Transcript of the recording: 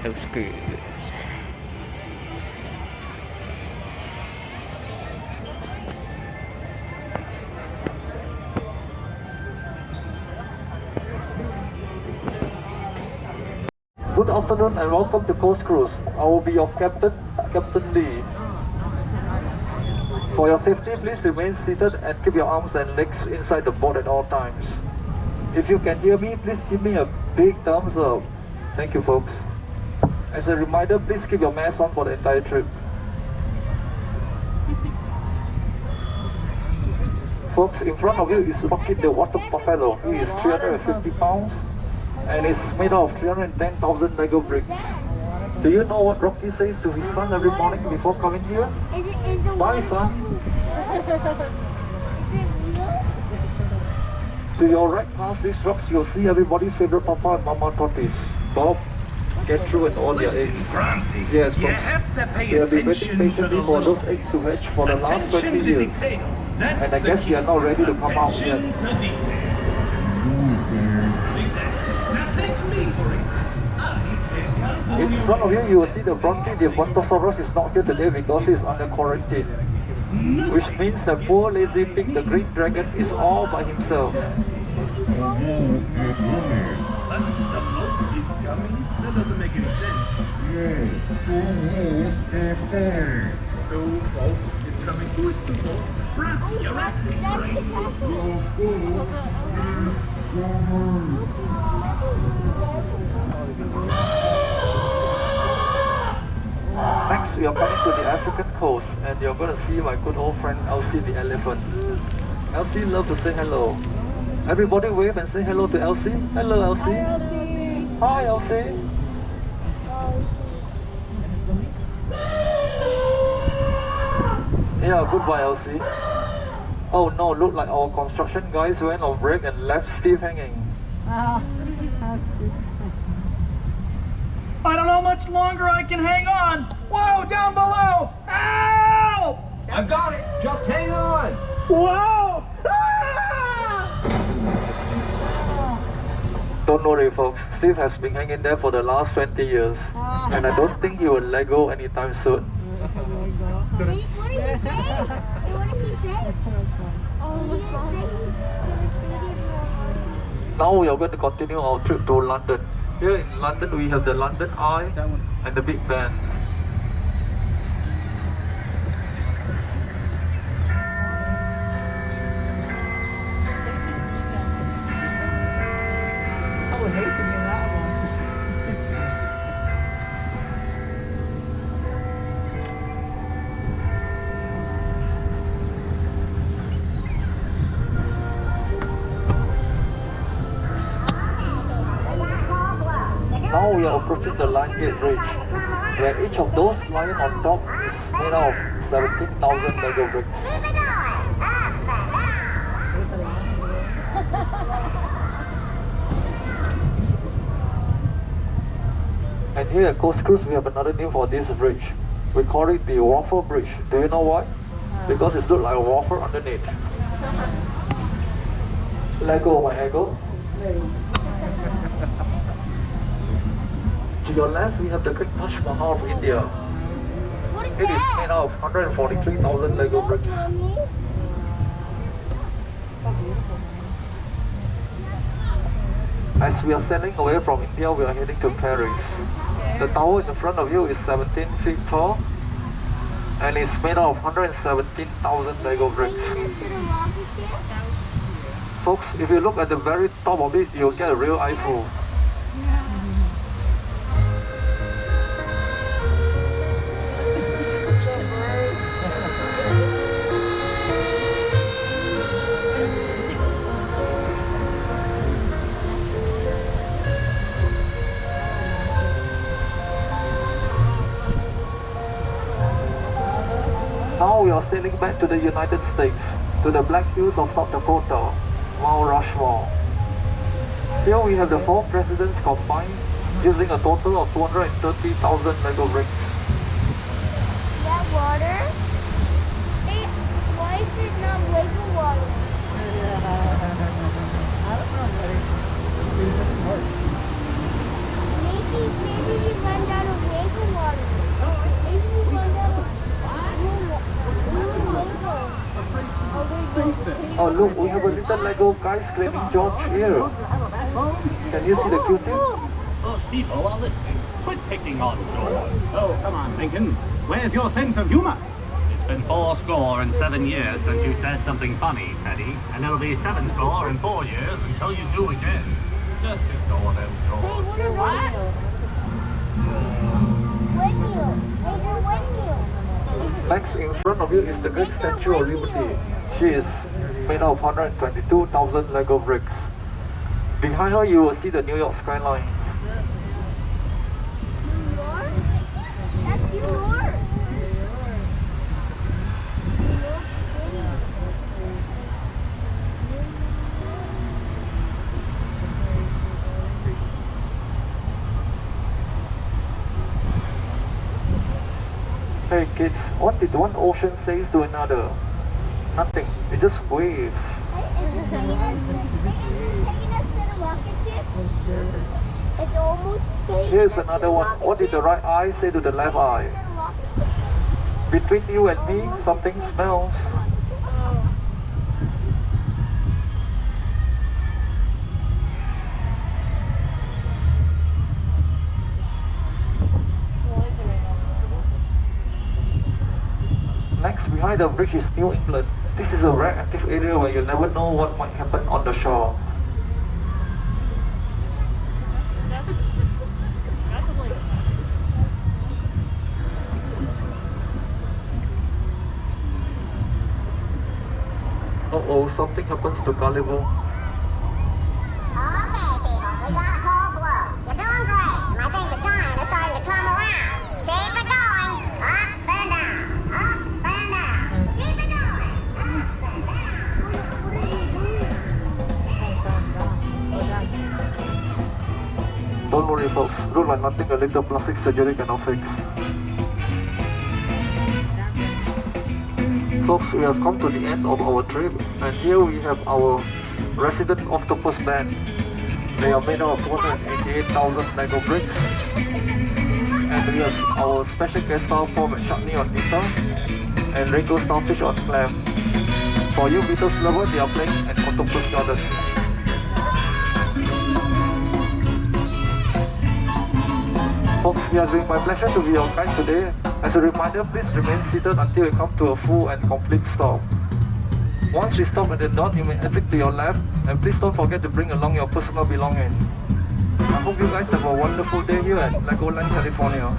Okay. Good afternoon and welcome to Coast Cruise. I will be your captain, Captain Lee. For your safety, please remain seated and keep your arms and legs inside the boat at all times. If you can hear me, please give me a big thumbs up. Thank you, folks. As a reminder, please keep your mask on for the entire trip. Folks, in front of you is Rocky the water buffalo. He is 350 pounds and is made of 310,000 Lego bricks. Do you know what Rocky says to his son every morning before coming here? Bye, son. To your right past these rocks, you'll see everybody's favorite Papa and Mama tortoise, Bob, Gertrude, and all their eggs. Yes, folks. You have to pay They have been waiting attention to patiently the for little those eggs to hatch for the last attention 20 to years. detail. That's And I the guess key. they are not ready to come out yet. Attention to detail. Exactly. Now take me for example. I can't custom In front of you, you will see the Bronchi the Brontosaurus is not here today because he's under quarantine. Which means the poor lazy pig, the green dragon, is all by himself. But the boat is coming? That doesn't make any sense. Two boat is coming. Who is two boat? Bradley, you're acting crazy. Next, we are coming to the African coast, and you're going to see my good old friend Elsie the elephant. Elsie loves to say hello. Everybody wave and say hello to Elsie. Hello, Elsie. Hi, Elsie. Yeah, goodbye, Elsie. Oh no, look like our construction guys went on break and left Steve hanging. I don't know how much longer I can hang on. Whoa, down below. Ow! I've got it. Just hang on. Whoa! Don't worry, folks. Steve has been hanging there for the last 20 years. And I don't think he will let go anytime soon. What did he say? What did he say? Now we are going to continue our trip to London. Here in London, we have the London Eye and the Big Ben. I would hate to be that one. Now we are approaching the Lion Gate Bridge, where each of those lying on top is made out of 17,000 Lego bricks. And here at Coast Cruise, we have another name for this bridge. We call it the Waffle Bridge. Do you know why? Because it looks like a waffle underneath. Lego, my ego. To your left, we have the Great Taj Mahal of India. What is It is made out of 143,000 Lego bricks. As we are sailing away from India, we are heading to Paris. The tower in front of you is 17 feet tall and is made out of 117,000 Lego bricks. Folks, if you look at the very top of it, you'll get a real eyeful. Now we are sailing back to the United States, to the Black Hills of South Dakota, Mount Rushmore. Here we have the 4 presidents combined, using a total of 230,000 Lego bricks. that water? Hey, why is it not Lego water? I don't know, buddy. It doesn't work. Maybe we run down look, we have a little Lego guy screaming George here. Can you see the cute thing? Those people are listening. Quit picking on George. Oh, come on, Lincoln. Where's your sense of humor? It's been 70 years since you said something funny, Teddy. And it'll be 70 in 4 years until you do again. Just ignore them, George. Next in front of you is the Great Statue of Liberty. She is made of 122,000 Lego bricks. Behind her you will see the New York skyline. That's New York. Hey kids, what did one ocean say to another? Nothing, it just waves. It's almost Here's another one. What did the right eye say to the left eye? Between you and me, something smells. Next, behind the bridge is New England. This is a very active area where you never know what might happen on the shore. Uh-oh, something happens to Carnival. Okay, people, we got a cold blow. You're doing great. I think the time is starting to come around. Keep it going. Up and down. Up and down. Keep it going. Up and down. Don't worry folks, look like nothing a little plastic surgery cannot fix. Folks, we have come to the end of our trip, and here we have our resident octopus band. They are made of 288,000 Lego bricks, and we have our special guest star Paul McCartney on guitar, and Ringo Starfish on clam. For you Beatles lovers, they are playing an octopus garden. Folks, it has been my pleasure to be your guide today. As a reminder, please remain seated until we come to a full and complete stop. Once we stop at the dot, you may exit to your left, and please don't forget to bring along your personal belongings. I hope you guys have a wonderful day here at Legoland, California.